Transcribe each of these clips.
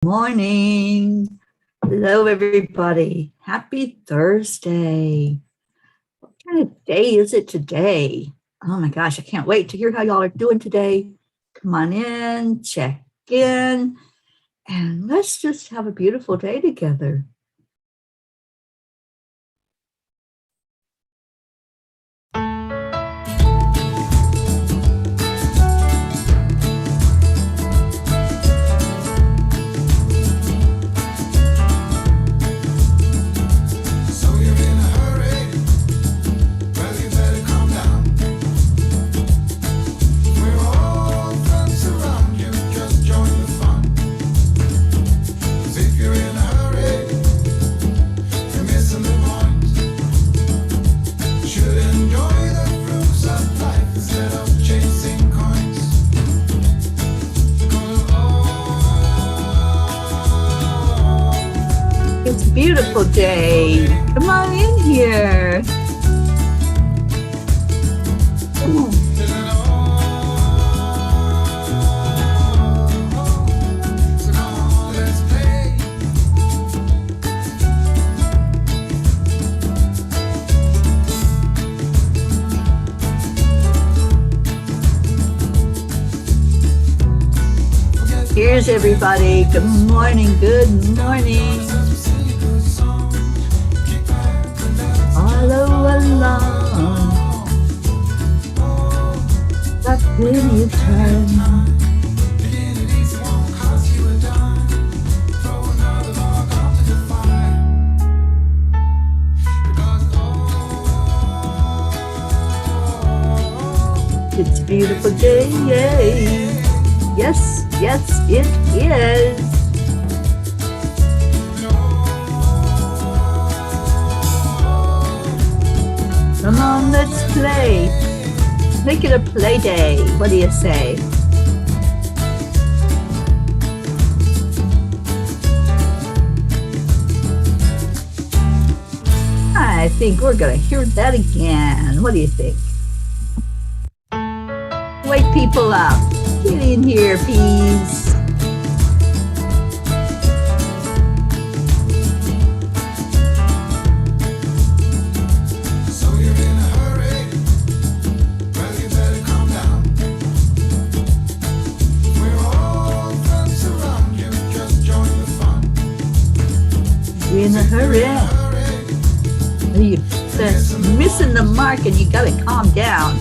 Morning. Hello, everybody. Happy Thursday. What kind of day is it today? Oh my gosh, I can't wait to hear how y'all are doing today. Come on in, check in, and let's just have a beautiful day together. Beautiful day. Come on in here. Here's everybody. Good morning. Good morning. Follow along, got plenty of time. It's a beautiful day, yes, yes it is. Come on, let's play. Make it a play day. What do you say? I think we're going to hear that again. What do you think? Wake people up. Get in here, please. In a hurry. You're missing the mark and you gotta calm down.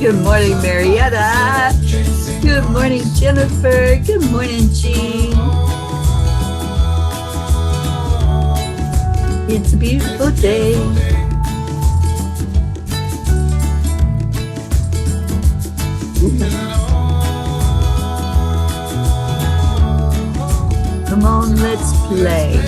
Good morning, Marietta. Good morning, Jennifer. Good morning, Jean. It's a beautiful day. Come on, let's play.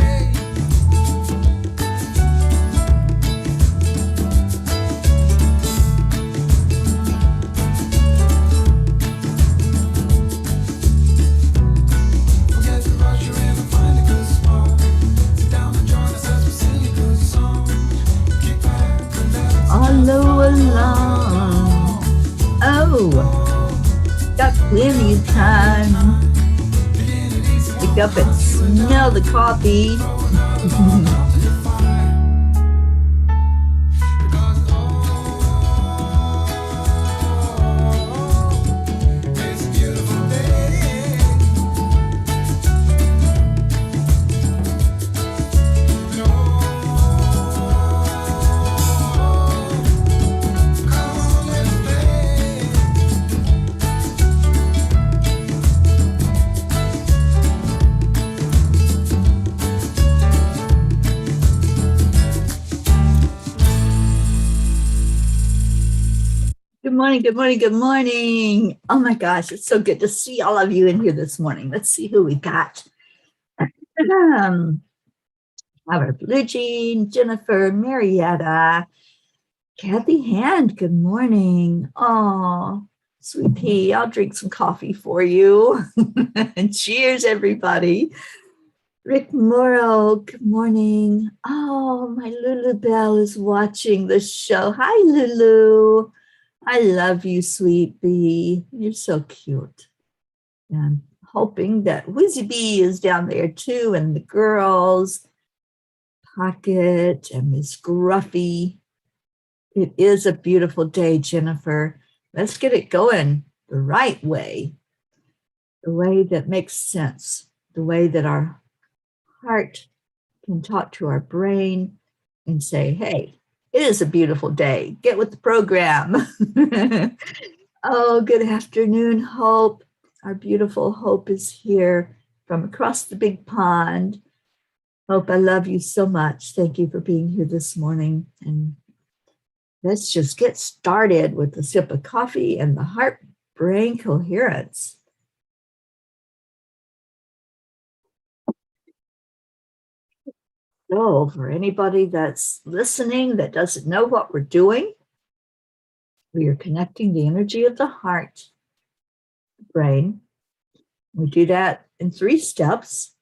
Follow along. Oh, got plenty of time. Wake up and smell the coffee. Good morning, good morning, good morning. Oh my gosh, it's so good to see all of you in here this morning. Let's see who we got. Robert Blue Jean, Jennifer, Marietta, Kathy Hand, good morning. Oh, sweet pea, I'll drink some coffee for you. And cheers, everybody. Rick Morrow, good morning. Oh, my Lulu Bell is watching the show. Hi, Lulu. I love you, sweet bee. You're so cute. And hoping that Wizzy Bee is down there too, and the girls, Pocket and Miss Gruffy. It is a beautiful day, Jennifer. Let's get it going the right way, the way that makes sense, the way that our heart can talk to our brain and say, hey, it is a beautiful day. Get with the program. Oh, good afternoon, Hope. Our beautiful Hope is here from across the big pond. Hope, I love you so much. Thank you for being here this morning. And let's just get started with a sip of coffee and the heart-brain coherence. So for anybody that's listening that doesn't know what we're doing, we are connecting the energy of the heart, brain. We do that in 3 steps.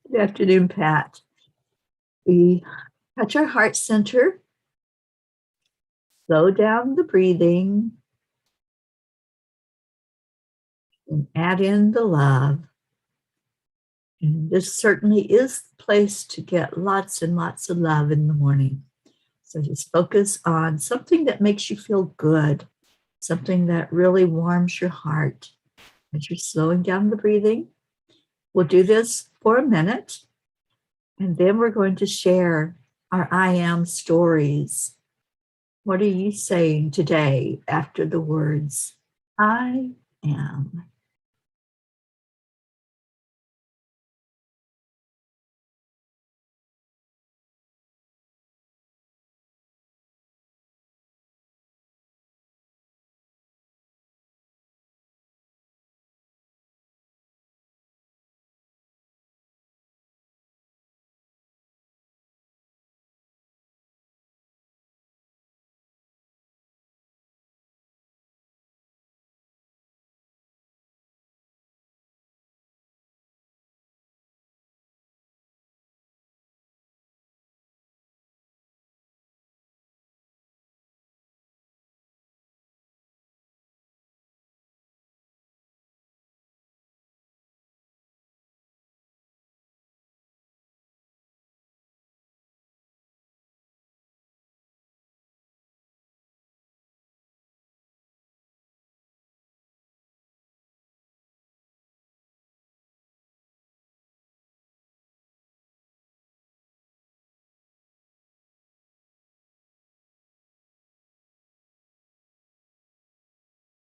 Good afternoon, Pat. We touch our heart center, slow down the breathing, and add in the love. And this certainly is the place to get lots and lots of love in the morning. So just focus on something that makes you feel good, something that really warms your heart as you're slowing down the breathing. We'll do this for a minute, and then we're going to share our I am stories. What are you saying today after the words, I am?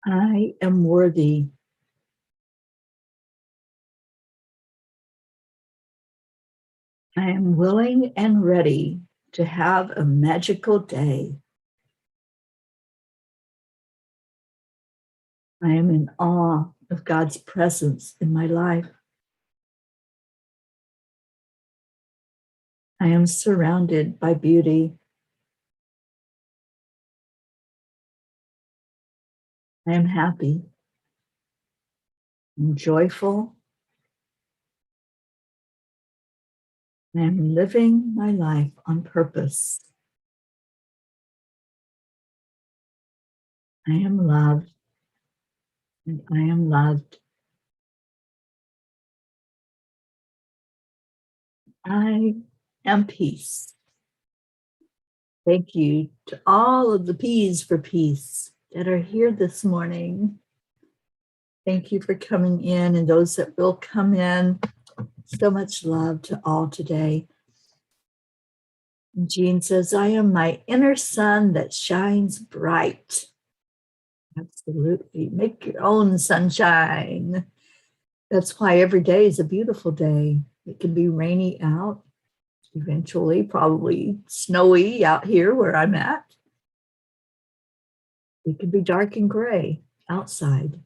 I am worthy. I am willing and ready to have a magical day. I am in awe of God's presence in my life. I am surrounded by beauty. I am happy. I'm joyful. I am living my life on purpose. I am loved, and I am loved. I am peace. Thank you to all of the P's for peace that are here this morning. Thank you for coming in and those that will come in. So much love to all today. And Jean says, I am my inner sun that shines bright. Absolutely. Make your own sunshine. That's why every day is a beautiful day. It can be rainy out, eventually, probably snowy out here where I'm at. It can be dark and gray outside.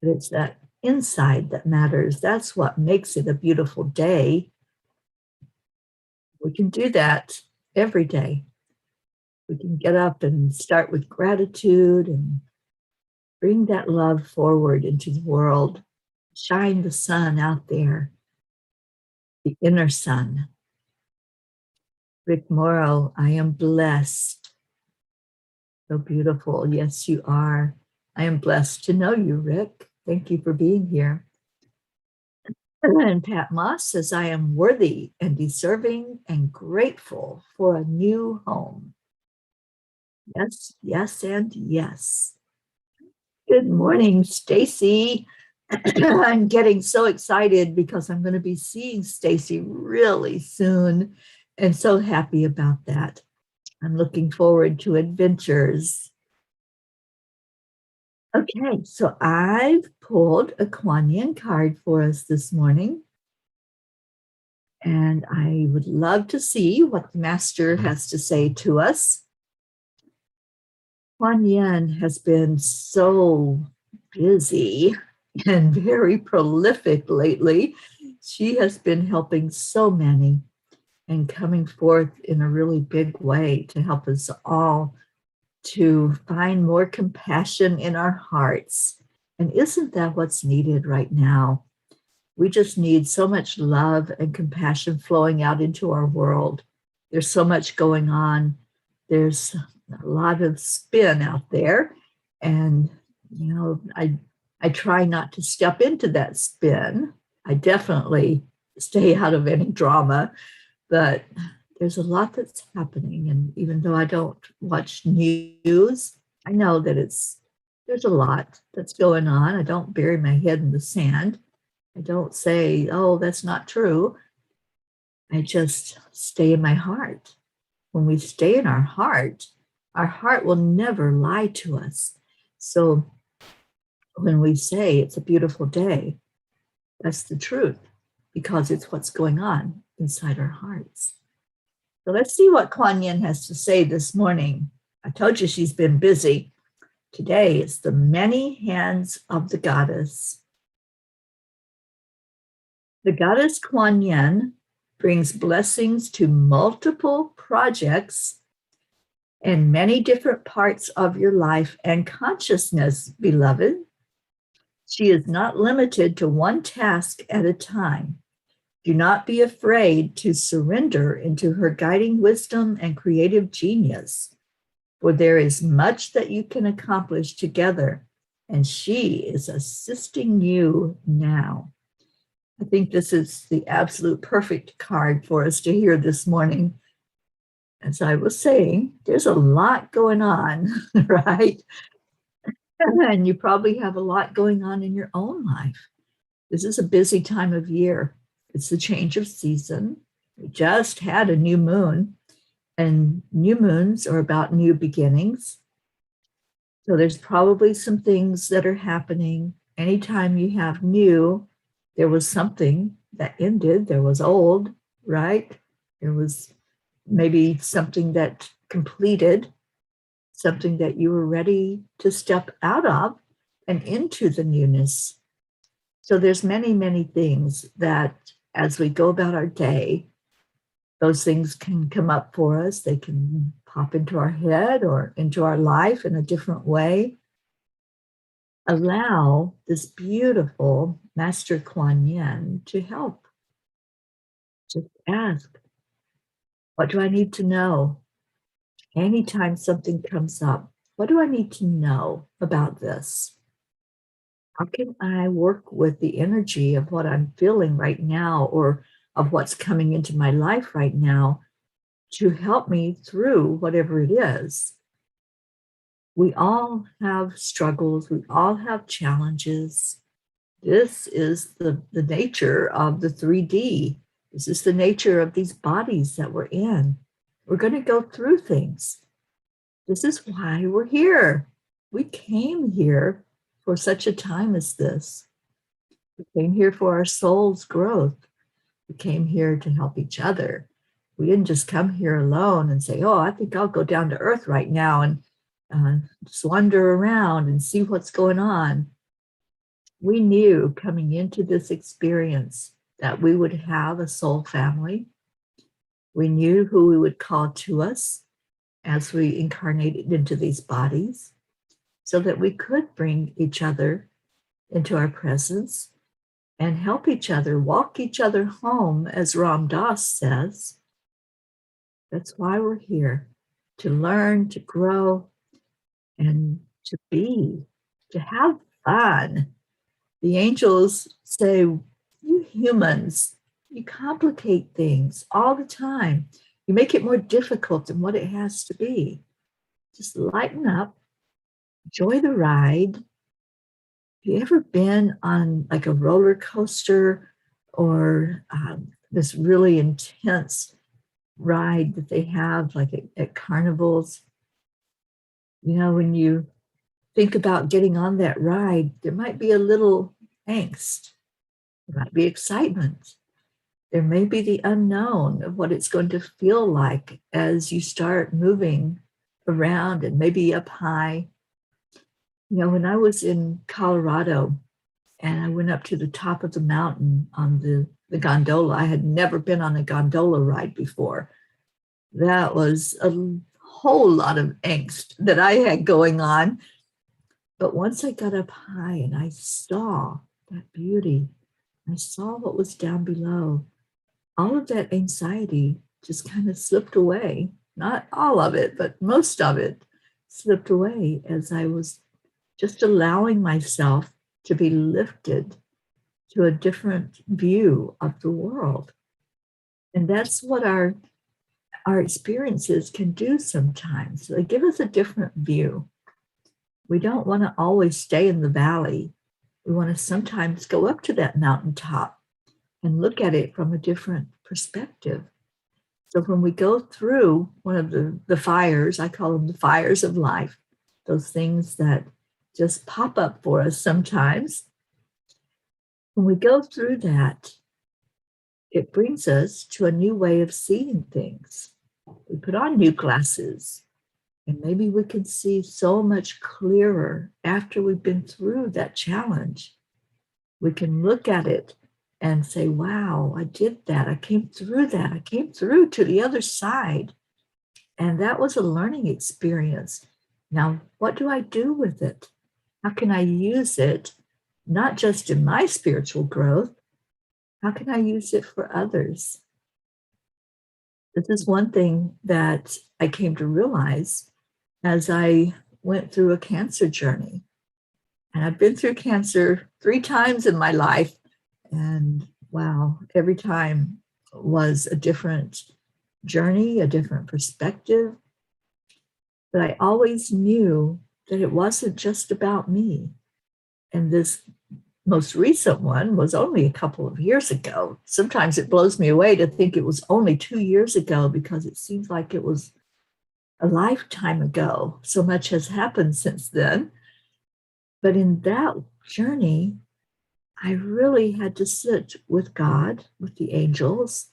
But it's that inside that matters. That's what makes it a beautiful day. We can do that every day. We can get up and start with gratitude and bring that love forward into the world. Shine the sun out there, the inner sun. Rick Morrow, I am blessed. So beautiful. Yes, you are. I am blessed to know you, Rick. Thank you for being here. And Pat Moss says, I am worthy and deserving and grateful for a new home. Yes, yes, and yes. Good morning, Stacy. I'm getting so excited because I'm going to be seeing Stacy really soon and so happy about that. I'm looking forward to adventures. Okay, so I've pulled a Kuan Yin card for us this morning, and I would love to see what the master has to say to us. Kuan Yin has been so busy and very prolific lately. She has been helping so many and coming forth in a really big way to help us all to find more compassion in our hearts. And isn't that what's needed right now? We just need so much love and compassion flowing out into our world. There's so much going on. There's a lot of spin out there. And, I try not to step into that spin. I definitely stay out of any drama, but there's a lot that's happening. And even though I don't watch news, I know that there's a lot that's going on. I don't bury my head in the sand. I don't say, oh, that's not true. I just stay in my heart. When we stay in our heart will never lie to us. So when we say it's a beautiful day, that's the truth because it's what's going on inside our hearts. So let's see what Kuan Yin has to say this morning. I told you she's been busy. Today is the many hands of the goddess. The goddess Kuan Yin brings blessings to multiple projects and many different parts of your life and consciousness, beloved. She is not limited to one task at a time. Do not be afraid to surrender into her guiding wisdom and creative genius, for there is much that you can accomplish together, and she is assisting you now. I think this is the absolute perfect card for us to hear this morning. As I was saying, there's a lot going on, right? And you probably have a lot going on in your own life. This is a busy time of year. It's the change of season. We just had a new moon, and new moons are about new beginnings. So there's probably some things that are happening. Anytime you have new, there was something that ended, there was old, right? There was maybe something that completed, something that you were ready to step out of and into the newness. So there's many, many things that as we go about our day, those things can come up for us. They can pop into our head or into our life in a different way. Allow this beautiful Master Kuan Yin to help. Just ask, what do I need to know? Anytime something comes up, what do I need to know about this? How can I work with the energy of what I'm feeling right now or of what's coming into my life right now to help me through whatever it is? We all have struggles. We all have challenges. This is the nature of the 3D. This is the nature of these bodies that we're in. We're going to go through things. This is why we're here. We came here for such a time as this. We came here for our soul's growth. We came here to help each other. We didn't just come here alone and say, oh, I think I'll go down to earth right now and just wander around and see what's going on. We knew coming into this experience that we would have a soul family. We knew who we would call to us as we incarnated into these bodies so that we could bring each other into our presence and help each other, walk each other home, as Ram Dass says. That's why we're here, to learn, to grow, and to be, to have fun. The angels say you humans, you complicate things all the time. You make it more difficult than what it has to be. Just lighten up, enjoy the ride. Have you ever been on like a roller coaster or this really intense ride that they have like at carnivals? You know, when you think about getting on that ride, there might be a little angst, there might be excitement. There may be the unknown of what it's going to feel like as you start moving around and maybe up high. You know, when I was in Colorado and I went up to the top of the mountain on the gondola, I had never been on a gondola ride before. That was a whole lot of angst that I had going on. But once I got up high and I saw that beauty, I saw what was down below, all of that anxiety just kind of slipped away. Not all of it, but most of it slipped away as I was just allowing myself to be lifted to a different view of the world. And that's what our experiences can do sometimes. They give us a different view. We don't want to always stay in the valley. We want to sometimes go up to that mountaintop and look at it from a different perspective. So when we go through one of the fires, I call them the fires of life, those things that just pop up for us sometimes. When we go through that, it brings us to a new way of seeing things. We put on new glasses, and maybe we can see so much clearer after we've been through that challenge. We can look at it and say, wow, I did that. I came through that. I came through to the other side. And that was a learning experience. Now, what do I do with it? How can I use it, not just in my spiritual growth? How can I use it for others? This is one thing that I came to realize as I went through a cancer journey. And I've been through cancer 3 times in my life. And wow, every time was a different journey, a different perspective. But I always knew that it wasn't just about me. And this most recent one was only a couple of years ago. Sometimes it blows me away to think it was only 2 years ago because it seems like it was a lifetime ago. So much has happened since then. But in that journey, I really had to sit with God, with the angels,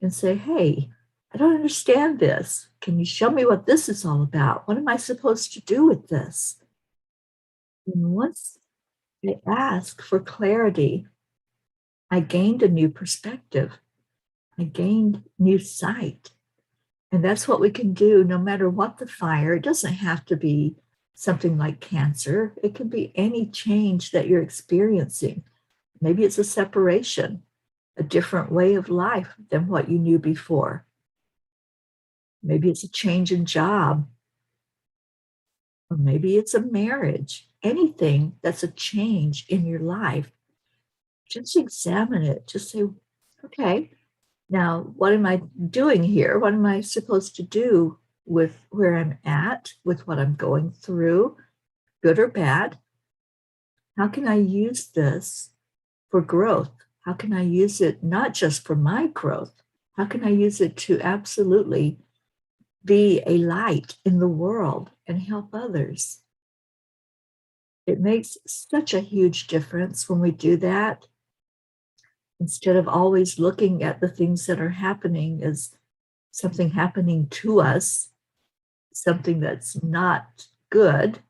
and say, hey, I don't understand this. Can you show me what this is all about? What am I supposed to do with this? And once I asked for clarity, I gained a new perspective. I gained new sight. And that's what we can do no matter what the fire. It doesn't have to be something like cancer. It can be any change that you're experiencing. Maybe it's a separation, a different way of life than what you knew before. Maybe it's a change in job, or maybe it's a marriage. Anything that's a change in your life, just examine it. Just say, okay, now what am I doing here? What am I supposed to do with where I'm at, with what I'm going through, good or bad? How can I use this for growth? How can I use it not just for my growth? How can I use it to absolutely be a light in the world and help others? It makes such a huge difference when we do that. Instead of always looking at the things that are happening as something happening to us, something that's not good,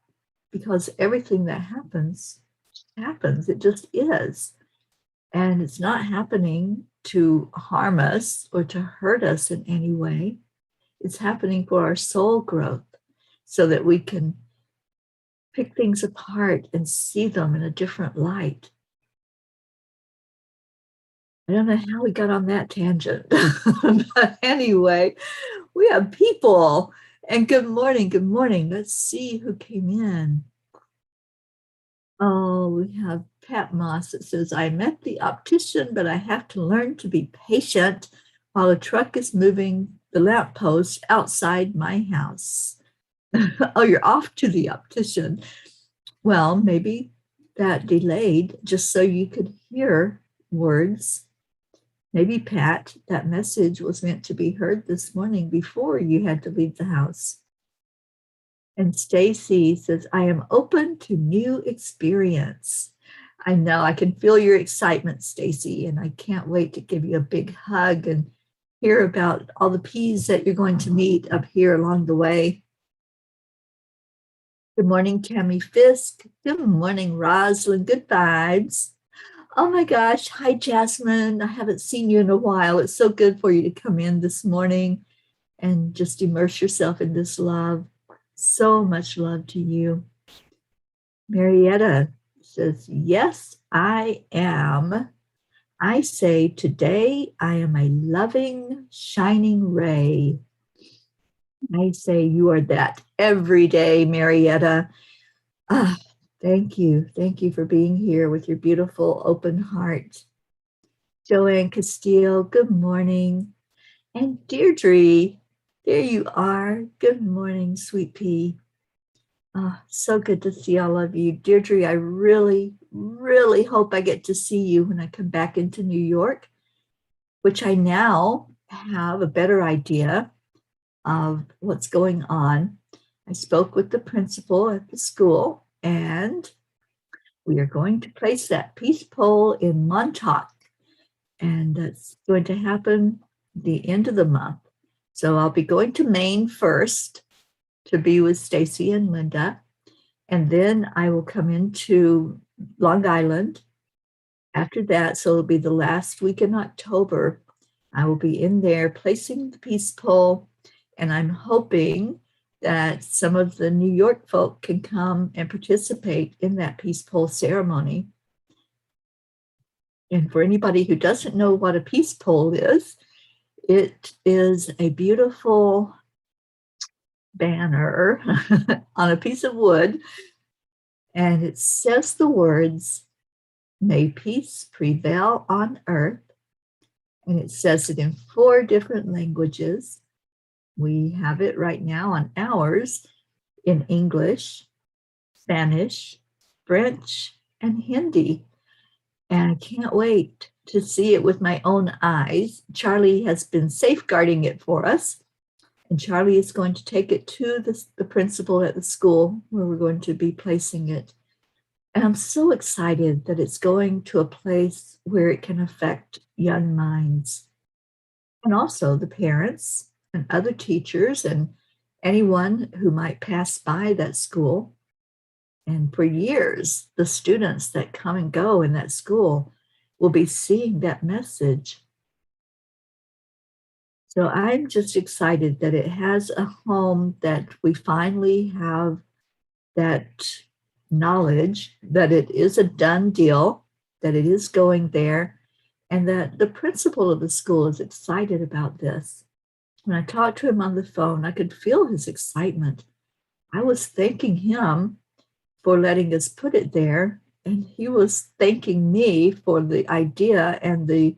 because everything that happens, it just is. And it's not happening to harm us or to hurt us in any way. It's happening for our soul growth so that we can pick things apart and see them in a different light. I don't know how we got on that tangent, but anyway, we have people. And good morning, good morning. Let's see who came in. Oh, we have Pat Moss. It says, I'm at the optician, but I have to learn to be patient while a truck is moving the lamppost outside my house. Oh, you're off to the optician. Well, maybe that delayed just so you could hear words. Maybe, Pat, that message was meant to be heard this morning before you had to leave the house. And Stacy says, I am open to new experience. I know, I can feel your excitement, Stacy, and I can't wait to give you a big hug and hear about all the P's that you're going to meet up here along the way. Good morning, Tammy Fisk. Good morning, Rosalind. Good vibes. Oh my gosh. Hi, Jasmine. I haven't seen you in a while. It's so good for you to come in this morning and just immerse yourself in this love. So much love to you. Marietta says, yes, I am. I say today I am a loving, shining ray. I say you are that every day, Marietta. Ah, thank you. Thank you for being here with your beautiful open heart. Joanne Castillo, good morning. And Deirdre, there you are. Good morning, sweet pea. Oh, so good to see all of you. Deirdre, I really, really hope I get to see you when I come back into New York, which I now have a better idea of what's going on. I spoke with the principal at the school, and we are going to place that peace pole in Montauk, and that's going to happen the end of the month. So I'll be going to Maine first to be with Stacy and Linda, and then I will come into Long Island after that. So it'll be the last week in October. I will be in there placing the peace pole, and I'm hoping that some of the New York folk can come and participate in that peace pole ceremony. And for anybody who doesn't know what a peace pole is, it is a beautiful banner on a piece of wood, and it says the words, may peace prevail on earth. And it says it in 4 different languages. We have it right now on ours in English, Spanish, French, and Hindi. And I can't wait to see it with my own eyes. Charlie has been safeguarding it for us. And Charlie is going to take it to the principal at the school where we're going to be placing it. And I'm so excited that it's going to a place where it can affect young minds. And also the parents and other teachers and anyone who might pass by that school. And for years, the students that come and go in that school will be seeing that message. So I'm just excited that it has a home, that we finally have that knowledge that it is a done deal, that it is going there, and that the principal of the school is excited about this. When I talked to him on the phone, I could feel his excitement. I was thanking him for letting us put it there, and he was thanking me for the idea and the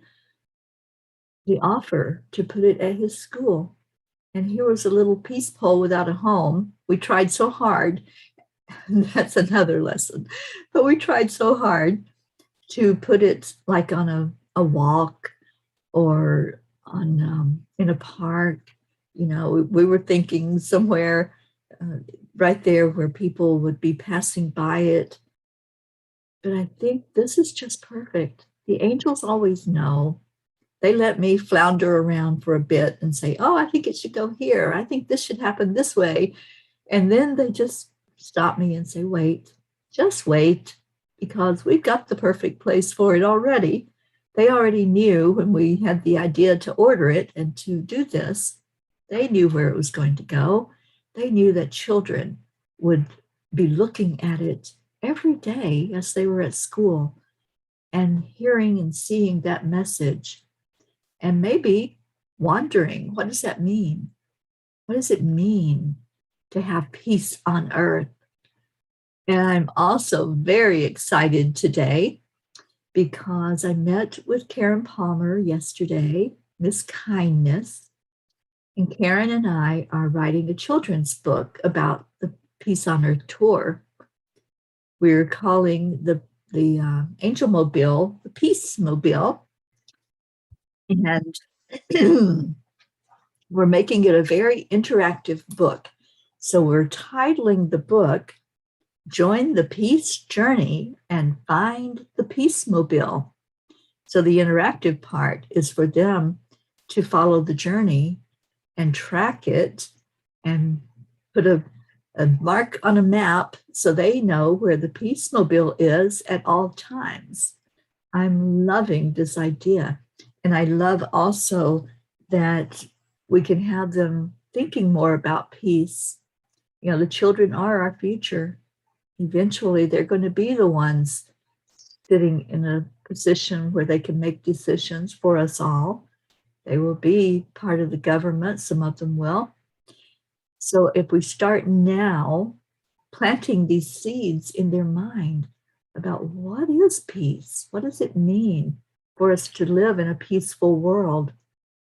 offer to put it at his school. And here was a little peace pole without a home. We tried so hard. That's another lesson. But we tried so hard to put it like on a walk or on in a park. You know, we were thinking somewhere right there where people would be passing by it. But I think this is just perfect. The angels always know. They let me flounder around for a bit and say, oh, I think it should go here. I think this should happen this way. And then they just stop me and say, wait, just wait, because we've got the perfect place for it already. They already knew when we had the idea to order it and to do this, they knew where it was going to go. They knew that children would be looking at it every day as they were at school and hearing and seeing that message. And maybe wondering, what does that mean? What does it mean to have peace on earth? And I'm also very excited today because I met with Karen Palmer yesterday, Miss Kindness. And Karen and I are writing a children's book about the Peace on Earth tour. We're calling the Angel Mobile the Peace Mobile. And we're making it a very interactive book. So we're titling the book Join the Peace Journey and Find the Peace Mobile. So the interactive part is for them to follow the journey and track it and put a mark on a map so they know where the Peace Mobile is at all times. I'm loving this idea. And I love also that we can have them thinking more about peace. You know, the children are our future. Eventually, they're going to be the ones sitting in a position where they can make decisions for us all. They will be part of the government, some of them will. So if we start now planting these seeds in their mind about what is peace, what does it mean for us to live in a peaceful world?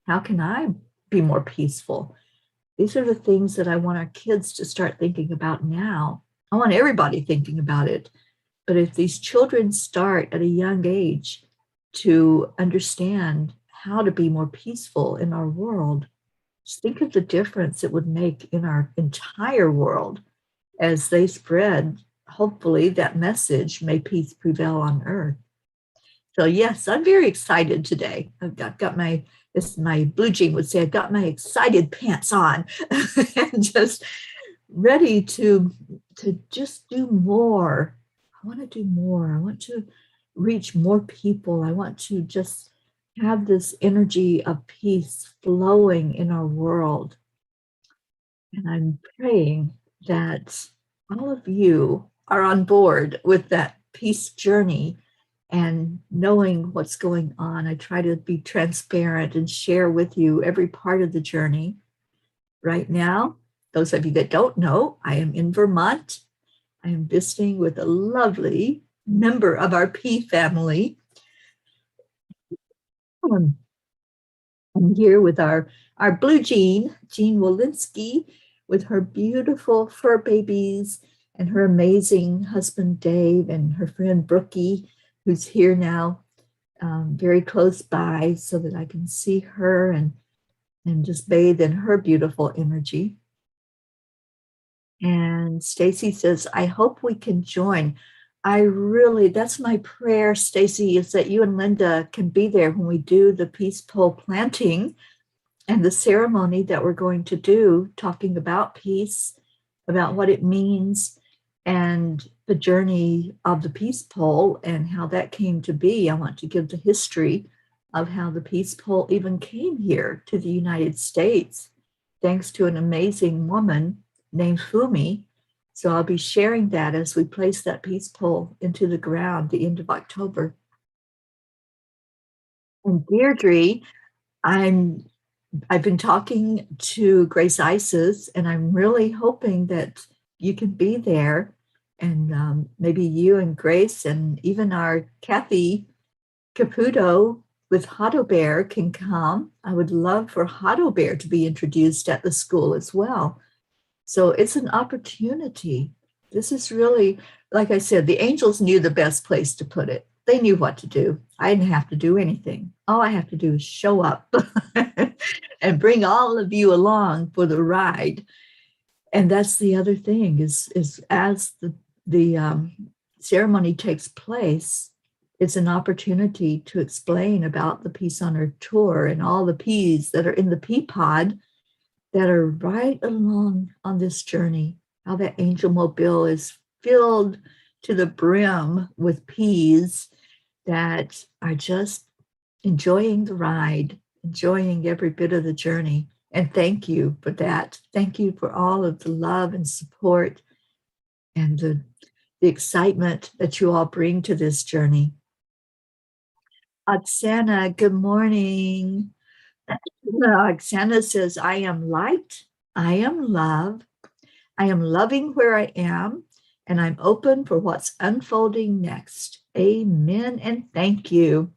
How can I be more peaceful? These are the things that I want our kids to start thinking about now. I want everybody thinking about it. But if these children start at a young age to understand how to be more peaceful in our world, just think of the difference it would make in our entire world as they spread, hopefully, that message, may peace prevail on earth. So yes, I'm very excited today. I've got my, this my blue jean would say, I've got my excited pants on and just ready to just do more. I want to do more. I want to reach more people. I want to just have this energy of peace flowing in our world. And I'm praying that all of you are on board with that peace journey and knowing what's going on. I try to be transparent and share with you every part of the journey. Right now, those of you that don't know, I am in Vermont. I am visiting with a lovely member of our P family. I'm here with our blue Jean Walensky, with her beautiful fur babies and her amazing husband, Dave, and her friend, Brookie, who's here now, very close by so that I can see her and just bathe in her beautiful energy. And Stacy says, I hope we can join. That's my prayer, Stacy, is that you and Linda can be there when we do the peace pole planting and the ceremony that we're going to do, talking about peace, about what it means, and the journey of the peace pole and how that came to be. I want to give the history of how the peace pole even came here to the United States, thanks to an amazing woman named Fumi. So I'll be sharing that as we place that peace pole into the ground the end of October. And Deirdre, I've been talking to Grace Isis, and I'm really hoping that you can be there, and maybe you and Grace and even our Kathy Caputo with Hotto Bear can come. I would love for Hotto Bear to be introduced at the school as well. So it's an opportunity. This is really, like I said, the angels knew the best place to put it. They knew what to do. I didn't have to do anything. All I have to do is show up and bring all of you along for the ride. And that's the other thing is as the ceremony takes place, it's an opportunity to explain about the Peace on Earth tour and all the P's that are in the pea pod that are right along on this journey, how that angel mobile is filled to the brim with peas that are just enjoying the ride, enjoying every bit of the journey. And thank you for that. Thank you for all of the love and support and the excitement that you all bring to this journey. Oksana, good morning. Oksana says, I am light, I am love, I am loving where I am, and I'm open for what's unfolding next. Amen and thank you.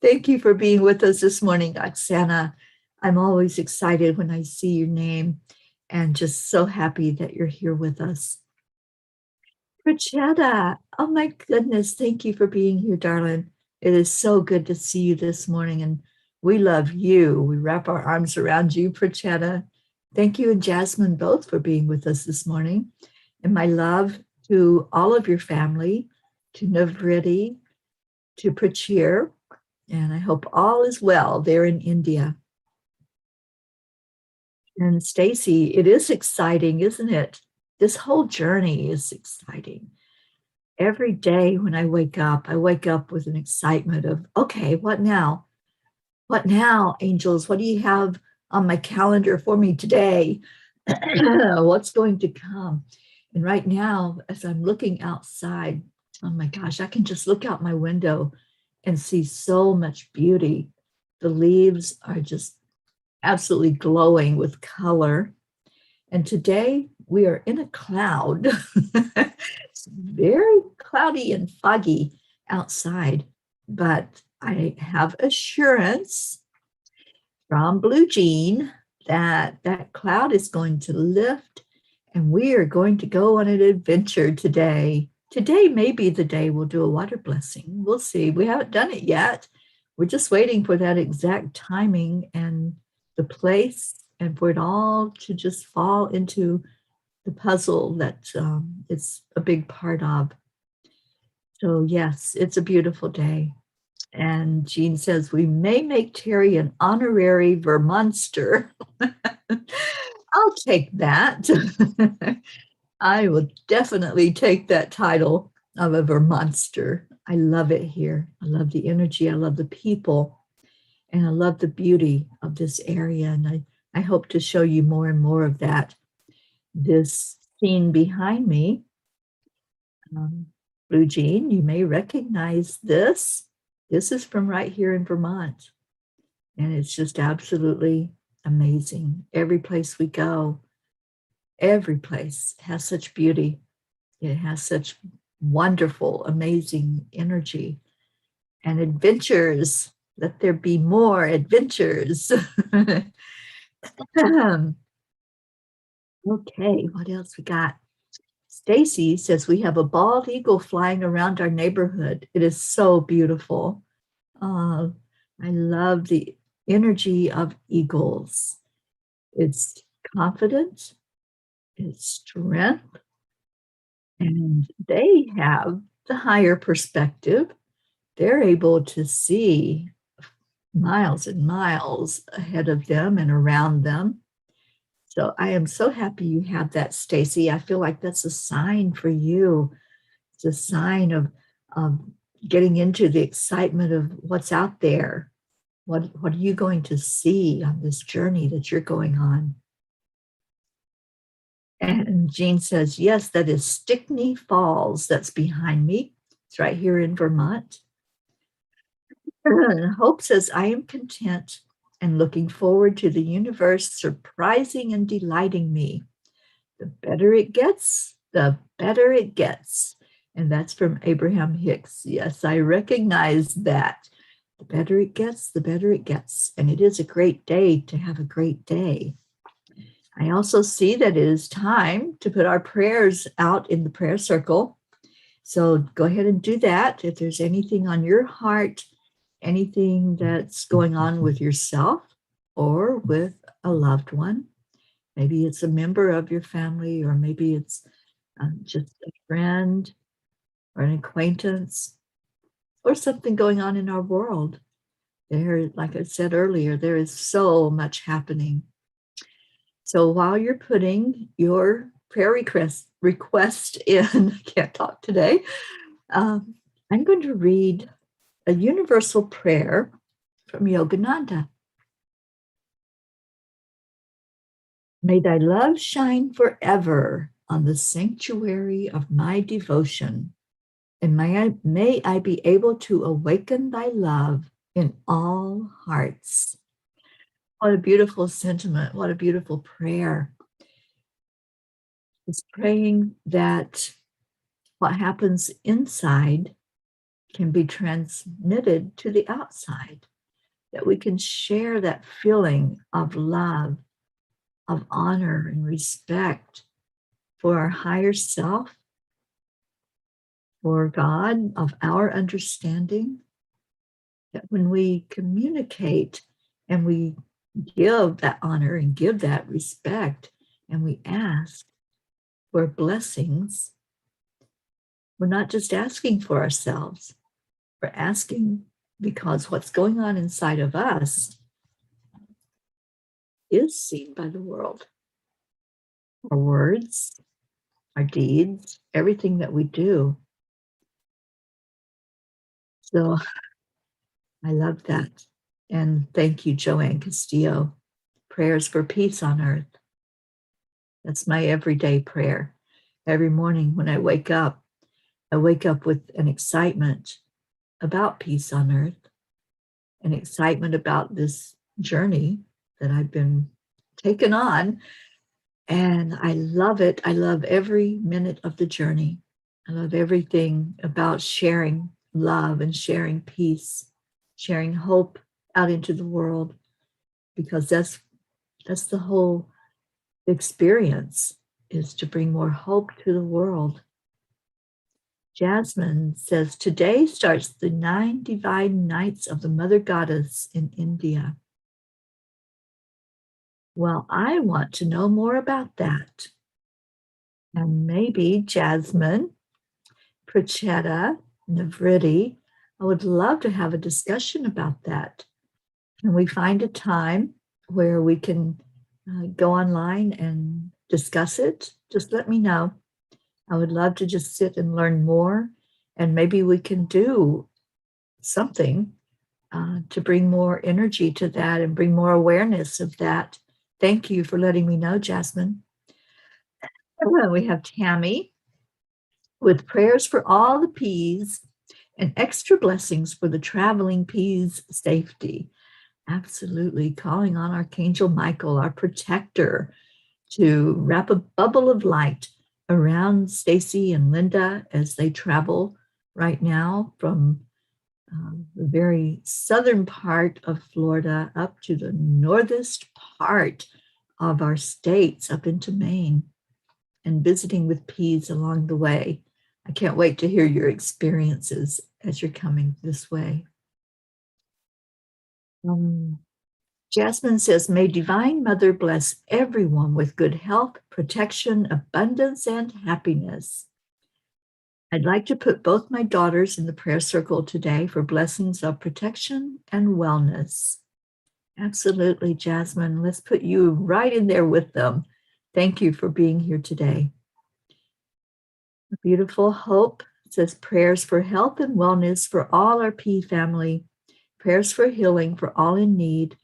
Thank you for being with us this morning, Oksana. I'm always excited when I see your name and just so happy that you're here with us. Prachetta, oh my goodness, thank you for being here, darling. It is so good to see you this morning, and we love you. We wrap our arms around you, Prachetta. Thank you and Jasmine both for being with us this morning. And my love to all of your family, to Navriti, to Prachir, and I hope all is well there in India. And Stacy, it is exciting, isn't it? This whole journey is exciting. Every day when I wake up with an excitement of, okay, what now? What now, angels? What do you have on my calendar for me today? What's going to come? And right now, as I'm looking outside, oh my gosh, I can just look out my window and see so much beauty. The leaves are just absolutely glowing with color. And today we are in a cloud. It's very cloudy and foggy outside, but I have assurance from Blue Jean that that cloud is going to lift and we are going to go on an adventure today. Today may be the day we'll do a water blessing. We'll see. We haven't done it yet. We're just waiting for that exact timing and the place and for it all to just fall into the puzzle that it's a big part of. So yes, it's a beautiful day. And Jean says, we may make Teri an honorary Vermonster. I'll take that. I will definitely take that title of a Vermonster. I love it here. I love the energy. I love the people. And I love the beauty of this area. And I hope to show you more and more of that. This scene behind me, Blue Jean, you may recognize this. This is from right here in Vermont. And it's just absolutely amazing. Every place we go, every place has such beauty. It has such wonderful, amazing energy and adventures. Let there be more adventures. Okay, what else we got? Stacy says we have a bald eagle flying around our neighborhood. It is so beautiful. I love the energy of eagles. It's confidence, it's strength, and they have the higher perspective. They're able to see miles and miles ahead of them and around them. So I am so happy you have that, Stacy. I feel like that's a sign for you. It's a sign of getting into the excitement of what's out there. What are you going to see on this journey that you're going on? And Jean says, yes, that is Stickney Falls. That's behind me. It's right here in Vermont. Hope says, I am content and looking forward to the universe surprising and delighting me. The better it gets, the better it gets. And that's from Abraham Hicks. Yes, I recognize that. The better it gets, the better it gets. And it is a great day to have a great day. I also see that it is time to put our prayers out in the prayer circle. So go ahead and do that. If there's anything on your heart, anything that's going on with yourself or with a loved one, maybe it's a member of your family, or maybe it's just a friend or an acquaintance or something going on in our world. There, like I said earlier, there is so much happening. So while you're putting your prayer request in, I can't talk today, I'm going to read a universal prayer from Yogananda. May thy love shine forever on the sanctuary of my devotion, and may I be able to awaken thy love in all hearts. What a beautiful sentiment. What a beautiful prayer. It's praying that what happens inside can be transmitted to the outside, that we can share that feeling of love, of honor and respect for our higher self, for God, of our understanding, that when we communicate and we give that honor and give that respect and we ask for blessings, we're not just asking for ourselves, we're asking because what's going on inside of us is seen by the world. Our words, our deeds, everything that we do. So I love that. And thank you, Joanne Castillo. Prayers for peace on earth. That's my everyday prayer. Every morning when I wake up with an excitement about peace on earth, an excitement about this journey that I've been taken on. And I love it. I love every minute of the journey. I love everything about sharing love and sharing peace, sharing hope out into the world, because that's the whole experience, is to bring more hope to the world. Jasmine says, today starts the 9 divine nights of the Mother Goddess in India. Well, I want to know more about that. And maybe Jasmine, Prachetta, Navriti, I would love to have a discussion about that. Can we find a time where we can go online and discuss it? Just let me know. I would love to just sit and learn more, and maybe we can do something to bring more energy to that and bring more awareness of that. Thank you for letting me know, Jasmine. We have Tammy with prayers for all the peas and extra blessings for the traveling peas' safety. Absolutely. Calling on Archangel Michael, our protector, to wrap a bubble of light around Stacy and Linda as they travel right now from the very southern part of Florida up to the northest part of our states, up into Maine, and visiting with peas along the way. I can't wait to hear your experiences as you're coming this way. Jasmine says, may Divine Mother bless everyone with good health, protection, abundance, and happiness. I'd like to put both my daughters in the prayer circle today for blessings of protection and wellness. Absolutely, Jasmine. Let's put you right in there with them. Thank you for being here today. Beautiful Hope says, prayers for health and wellness for all our P family, prayers for healing for all in need,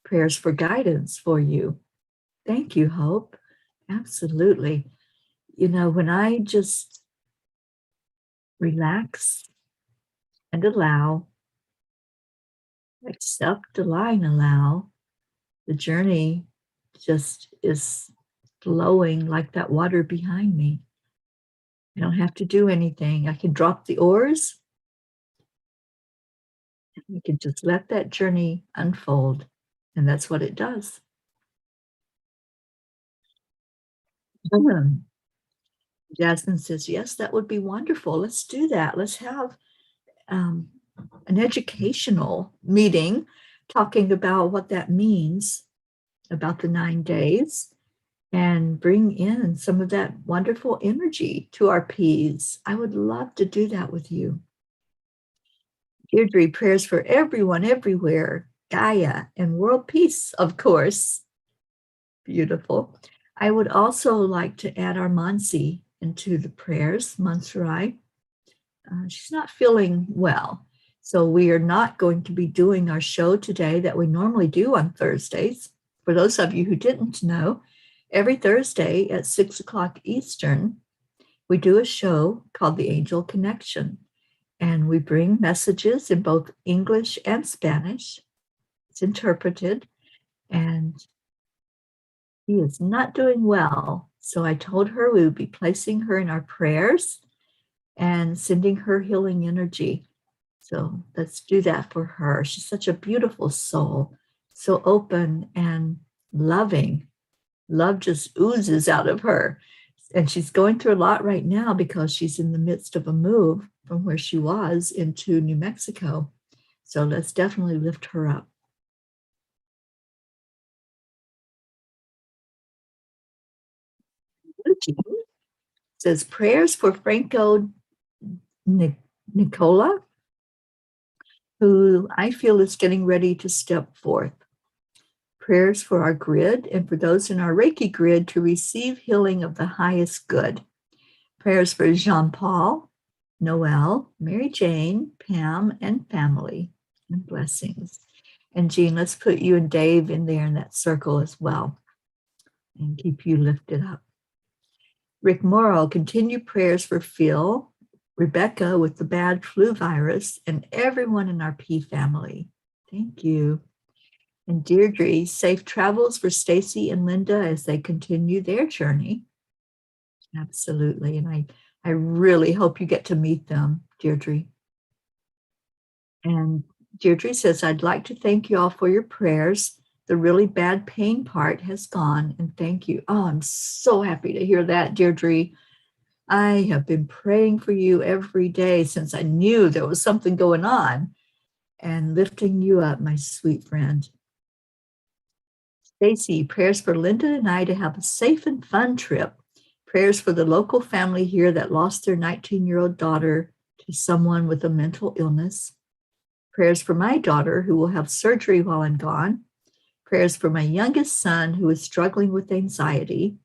prayers for guidance for you. Thank you, Hope. Absolutely. You know, when I just relax and allow, accept, align, allow, the journey just is flowing like that water behind me. I don't have to do anything. I can drop the oars. We can just let that journey unfold. And that's what it does. Jasmine says, yes, that would be wonderful. Let's do that. Let's have an educational meeting talking about what that means about the 9 days and bring in some of that wonderful energy to our P's. I would love to do that with you. Deirdre, prayers for everyone, everywhere, Gaia and world peace, of course. Beautiful. I would also like to add our Mansi into the prayers, Mansurai. She's not feeling well, so we are not going to be doing our show today that we normally do on Thursdays. For those of you who didn't know, every Thursday at 6 o'clock Eastern, we do a show called The Angel Connection, and we bring messages in both English and Spanish. It's interpreted, and she is not doing well. So I told her we would be placing her in our prayers and sending her healing energy. So let's do that for her. She's such a beautiful soul, so open and loving. Love just oozes out of her. And she's going through a lot right now because she's in the midst of a move from where she was into New Mexico. So let's definitely lift her up. It says prayers for Franco Nicola, who I feel is getting ready to step forth. Prayers for our grid and for those in our Reiki grid to receive healing of the highest good. Prayers for Jean-Paul, Noel, Mary Jane, Pam, and family, and blessings. And Jean, let's put you and Dave in there in that circle as well and keep you lifted up. Rick Morrow, continue prayers for Phil, Rebecca with the bad flu virus, and everyone in our P family. Thank you. And Deirdre, safe travels for Stacy and Linda as they continue their journey. Absolutely. And I really hope you get to meet them, Deirdre. And Deirdre says, I'd like to thank you all for your prayers. The really bad pain part has gone, and thank you. Oh, I'm so happy to hear that, Deirdre. I have been praying for you every day since I knew there was something going on and lifting you up, my sweet friend. Stacy, prayers for Linda and I to have a safe and fun trip. Prayers for the local family here that lost their 19-year-old daughter to someone with a mental illness. Prayers for my daughter who will have surgery while I'm gone. Prayers for my youngest son who is struggling with anxiety.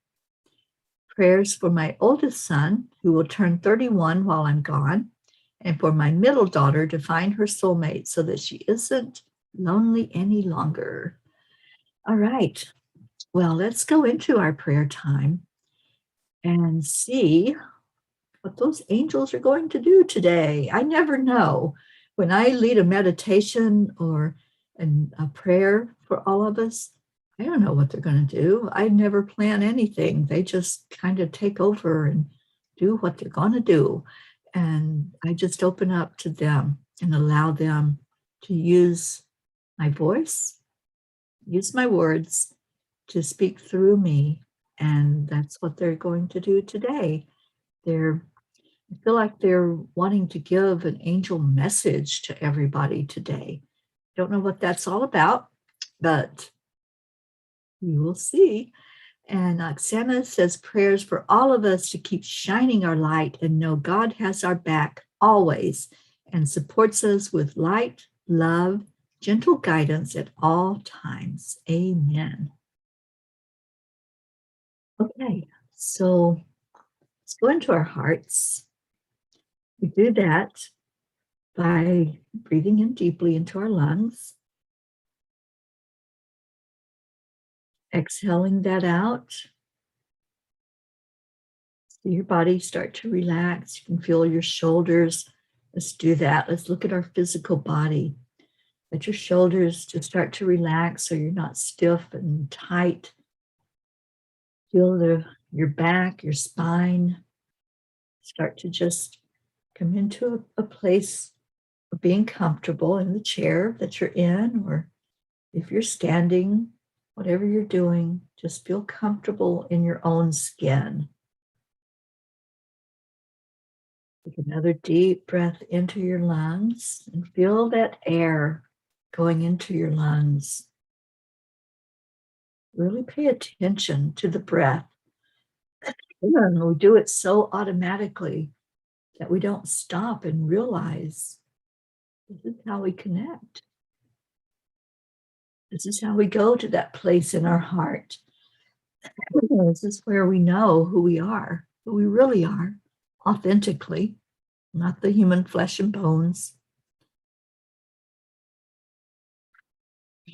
Prayers for my oldest son who will turn 31 while I'm gone. And for my middle daughter to find her soulmate so that she isn't lonely any longer. All right. Well, let's go into our prayer time and see what those angels are going to do today. I never know. When I lead a meditation or a prayer for all of us, I don't know what they're going to do. I never plan anything. They just kind of take over and do what they're going to do. And I just open up to them and allow them to use my voice, use my words to speak through me. And that's what they're going to do today. I feel like they're wanting to give an angel message to everybody today. Don't know what that's all about, but you will see. And Oksana says prayers for all of us to keep shining our light and know God has our back always and supports us with light, love, gentle guidance at all times. Amen. Okay, so let's go into our hearts. We do that by breathing in deeply into our lungs, exhaling that out. So your body start to relax. You can feel your shoulders. Let's do that. Let's look at our physical body. Let your shoulders just start to relax so you're not stiff and tight. Feel your back, your spine start to just come into a place of being comfortable in the chair that you're in, or if you're standing, whatever you're doing, just feel comfortable in your own skin. Take another deep breath into your lungs and feel that air going into your lungs. Really pay attention to the breath. And we do it so automatically that we don't stop and realize this is how we connect. This is how we go to that place in our heart. This is where we know who we are, who we really are, authentically, not the human flesh and bones.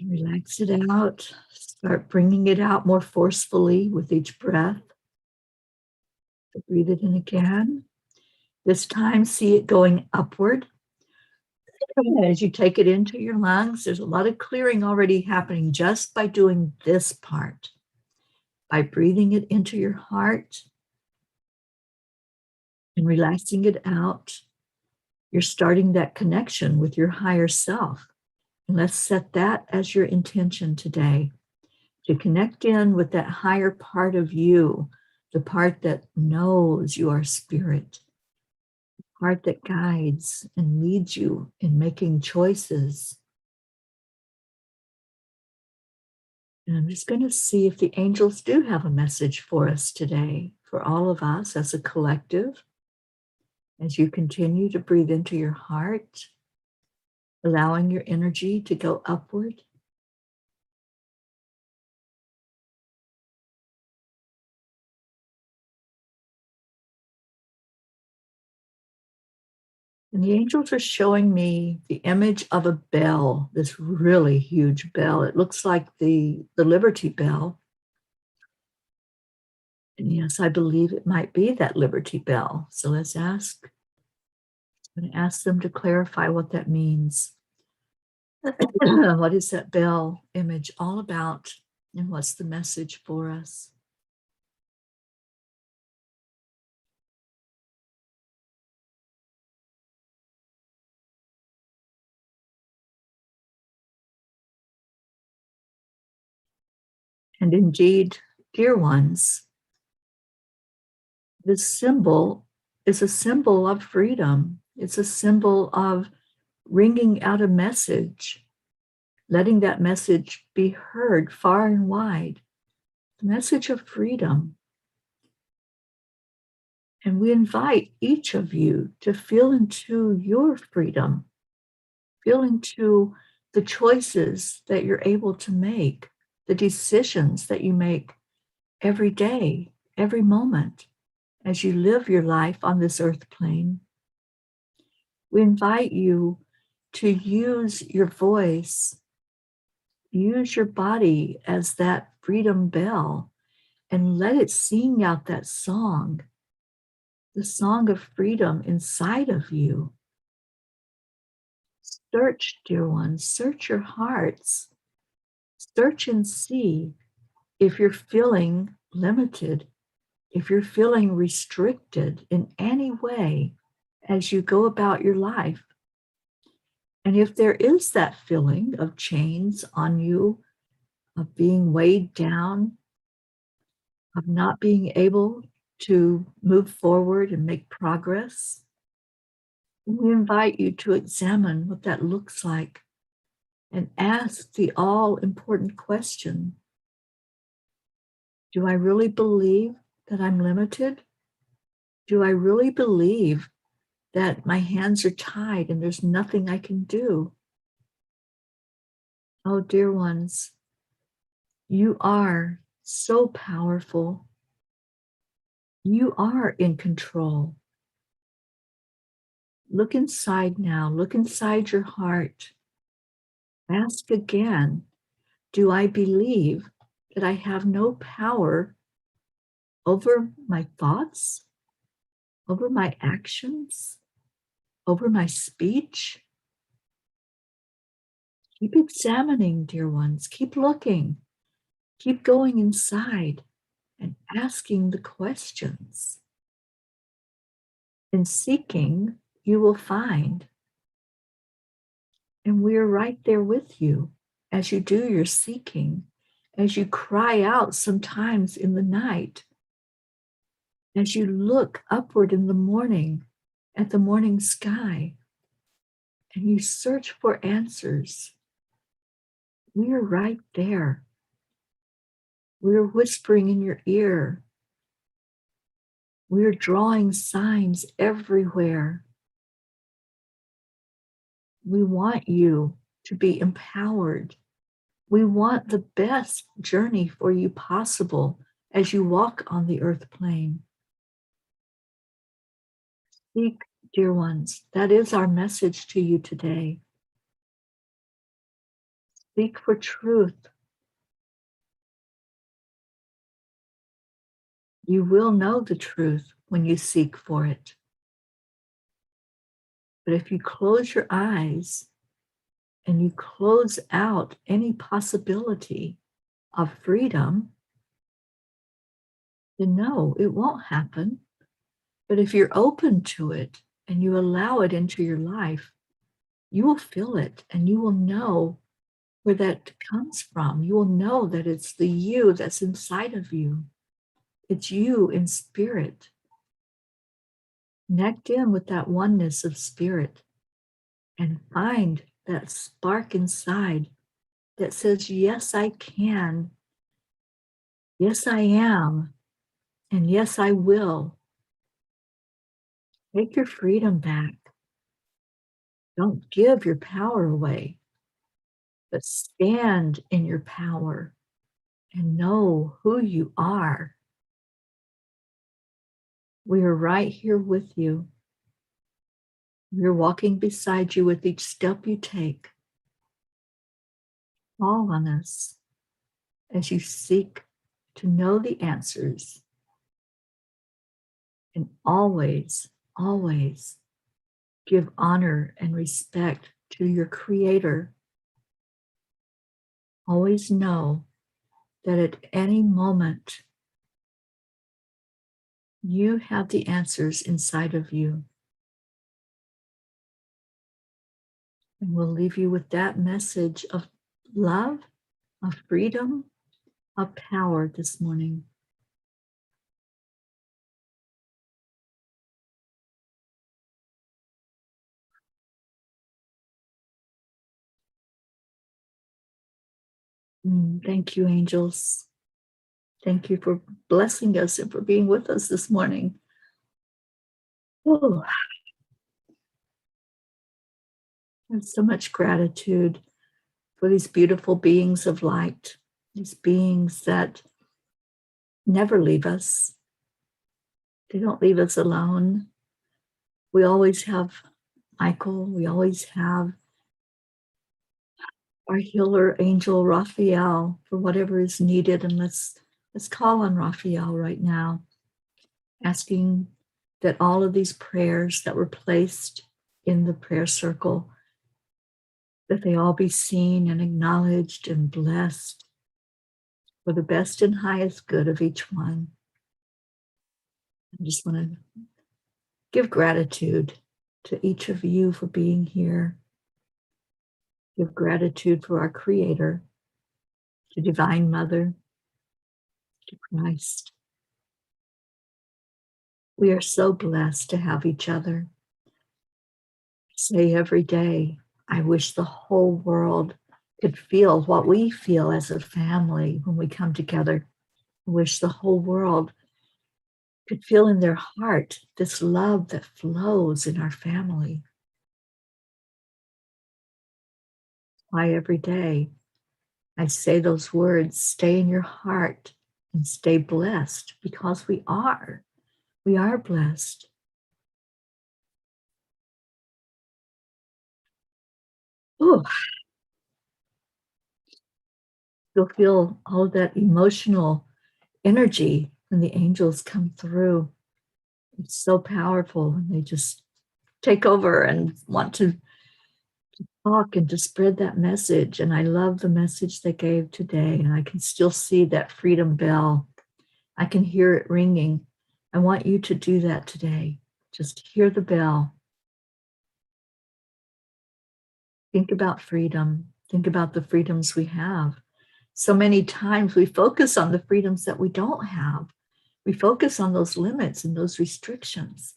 Relax it out. Start bringing it out more forcefully with each breath. So breathe it in again. This time, see it going upward. As you take it into your lungs, there's a lot of clearing already happening just by doing this part. By breathing it into your heart And relaxing it out, you're starting that connection with your higher self. And let's set that as your intention today, to connect in with that higher part of you, the part that knows you are spirit, the part that guides and leads you in making choices. And I'm just going to see if the angels do have a message for us today, for all of us as a collective, as you continue to breathe into your heart, allowing your energy to go upward. And the angels are showing me the image of a bell, this really huge bell. It looks like the Liberty Bell. And yes, I believe it might be that Liberty Bell. So let's ask. I'm going to ask them to clarify what that means. What is that bell image all about? And what's the message for us? And indeed, dear ones, this symbol is a symbol of freedom. It's a symbol of ringing out a message, letting that message be heard far and wide, the message of freedom. And we invite each of you to feel into your freedom, feel into the choices that you're able to make, the decisions that you make every day, every moment, as you live your life on this earth plane. We invite you to use your voice, use your body as that freedom bell, and let it sing out that song, the song of freedom inside of you. Search, dear ones, search your hearts. Search and see if you're feeling limited, if you're feeling restricted in any way as you go about your life. And if there is that feeling of chains on you, of being weighed down, of not being able to move forward and make progress, we invite you to examine what that looks like and ask the all-important question: do I really believe that I'm limited? Do I really believe that my hands are tied and there's nothing I can do? Oh, dear ones, you are so powerful. You are in control. Look inside now. Look inside your heart. Ask again, do I believe that I have no power over my thoughts, over my actions, over my speech? Keep examining, dear ones. Keep looking. Keep going inside and asking the questions. In seeking, you will find. And we're right there with you as you do your seeking, as you cry out sometimes in the night, as you look upward in the morning at the morning sky, and you search for answers. We're right there. We're whispering in your ear. We're drawing signs everywhere. We want you to be empowered. We want the best journey for you possible as you walk on the earth plane. Seek, dear ones. That is our message to you today. Seek for truth. You will know the truth when you seek for it. But if you close your eyes and you close out any possibility of freedom, then no, it won't happen. But if you're open to it and you allow it into your life, you will feel it and you will know where that comes from. You will know that it's the you that's inside of you. It's you in spirit. Connect in with that oneness of spirit and find that spark inside that says, yes, I can. Yes, I am. And yes, I will. Take your freedom back. Don't give your power away, but stand in your power and know who you are. We are right here with you. We're walking beside you with each step you take. Call on us as you seek to know the answers. And always, always give honor and respect to your Creator. Always know that at any moment, you have the answers inside of you. And we'll leave you with that message of love, of freedom, of power this morning. Thank you, angels. Thank you for blessing us and for being with us this morning. Oh, there's so much gratitude for these beautiful beings of light, these beings that never leave us. They don't leave us alone. We always have Michael. We always have our healer angel, Raphael, for whatever is needed. And let's call on Raphael right now, asking that all of these prayers that were placed in the prayer circle, that they all be seen and acknowledged and blessed for the best and highest good of each one. I just want to give gratitude to each of you for being here. Give gratitude for our Creator, to Divine Mother, to Christ. We are so blessed to have each other. I say every day, I wish the whole world could feel what we feel as a family when we come together. I wish the whole world could feel in their heart this love that flows in our family. Why every day I say those words, stay in your heart and stay blessed, because we are blessed. Oh, you'll feel all of that emotional energy when the angels come through. It's so powerful when they just take over and want to talk and to spread that message. And I love the message they gave today. And I can still see that freedom bell. I can hear it ringing. I want you to do that today. Just hear the bell. Think about freedom. Think about the freedoms we have. So many times we focus on the freedoms that we don't have. We focus on those limits and those restrictions.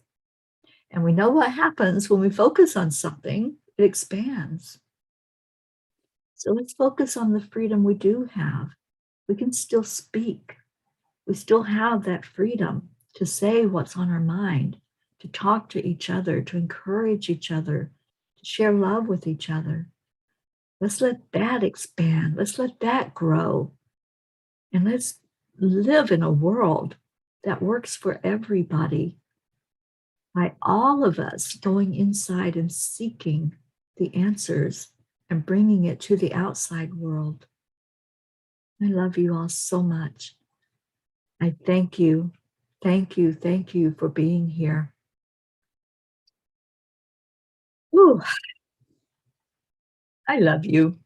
And we know what happens when we focus on something, it expands. So let's focus on the freedom we do have. We can still speak. We still have that freedom to say what's on our mind, to talk to each other, to encourage each other, to share love with each other. Let's let that expand. Let's let that grow. And let's live in a world that works for everybody, by all of us going inside and seeking the answers and bringing it to the outside world. I love you all so much. I thank you. Thank you. Thank you for being here. Ooh, I love you.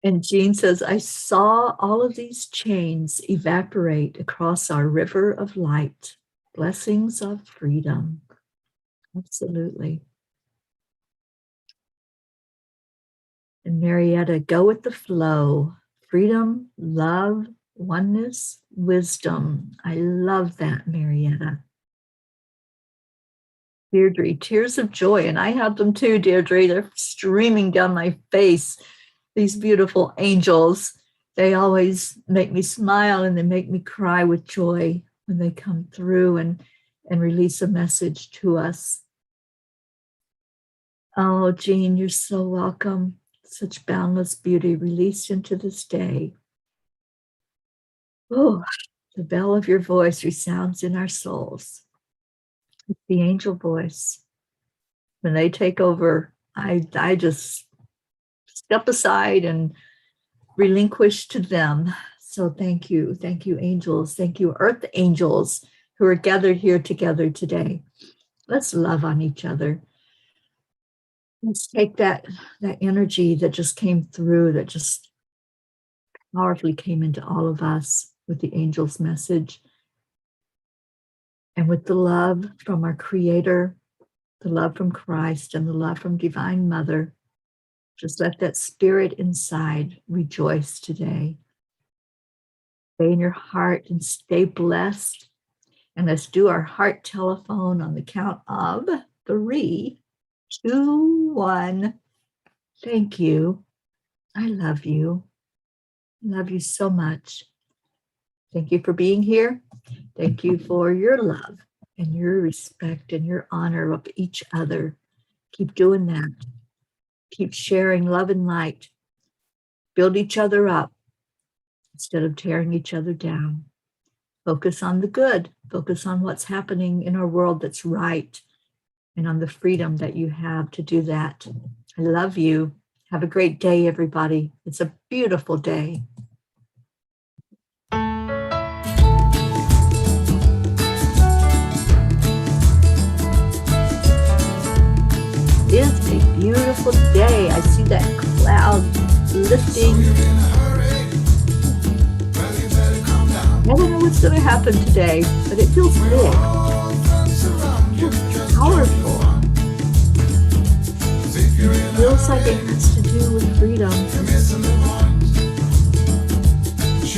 And Jean says, I saw all of these chains evaporate across our river of light. Blessings of freedom. Absolutely. And Marietta, go with the flow. Freedom, love, oneness, wisdom. I love that, Marietta. Deirdre, tears of joy. And I have them too, Deirdre. They're streaming down my face. These beautiful angels. They always make me smile and they make me cry with joy when they come through and release a message to us. Oh, Jean, you're so welcome. Such boundless beauty released into this day. Oh, the bell of your voice resounds in our souls. It's the angel voice. When they take over, I just step aside and relinquish to them. So thank you, angels. Thank you, earth angels, who are gathered here together today. Let's love on each other. Let's take that energy that just came through, that just powerfully came into all of us with the angel's message, and with the love from our Creator, the love from Christ, and the love from Divine Mother. Just let that spirit inside rejoice today. Stay in your heart and stay blessed. And let's do our heart telephone on the count of 3, 2, 1. Thank you. I love you. I love you so much. Thank you for being here. Thank you for your love and your respect and your honor of each other. Keep doing that. Keep sharing love and light. Build each other up instead of tearing each other down. Focus on the good. Focus on what's happening in our world that's right, and on the freedom that you have to do that. I love you. Have a great day, everybody. It's a beautiful day. It's a beautiful day. I see that cloud lifting. I don't know what's going to happen today, but it feels big. It feels powerful. It feels like it has to do with freedom.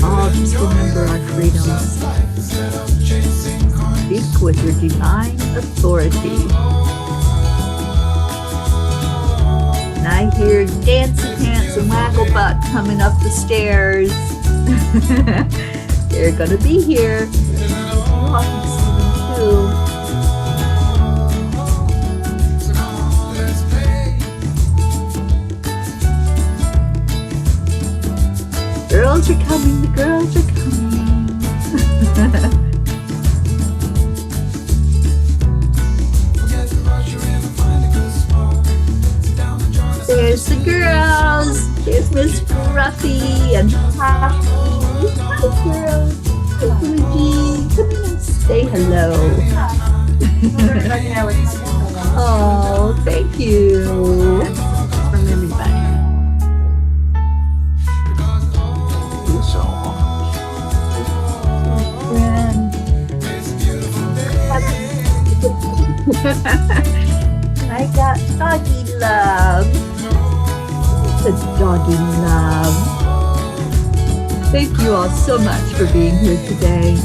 Oh, just remember our freedoms. Speak with your divine authority. And I hear Dancy Pants and Waggle Butt coming up the stairs. They're gonna be here. Oh, I can see them too. Girls are coming, the girls are coming. There's the girls. There's Miss Ruffy and Poppy. Hi, girls. Hi, Luigi. Come in and say hello. Oh, thank you. From everybody. I got doggy love. It's doggy love. Thank you all so much for being here today.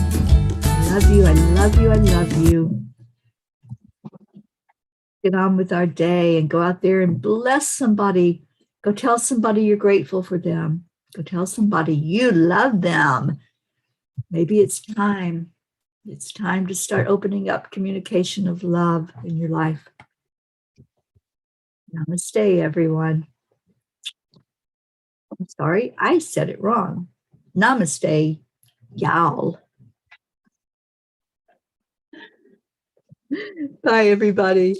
I love you, I love you, I love you. Get on with our day and go out there and bless somebody. Go tell somebody you're grateful for them. Go tell somebody you love them. Maybe it's time. It's time to start opening up communication of love in your life. Namaste, everyone. I'm sorry, I said it wrong. Namaste, y'all. Bye, everybody.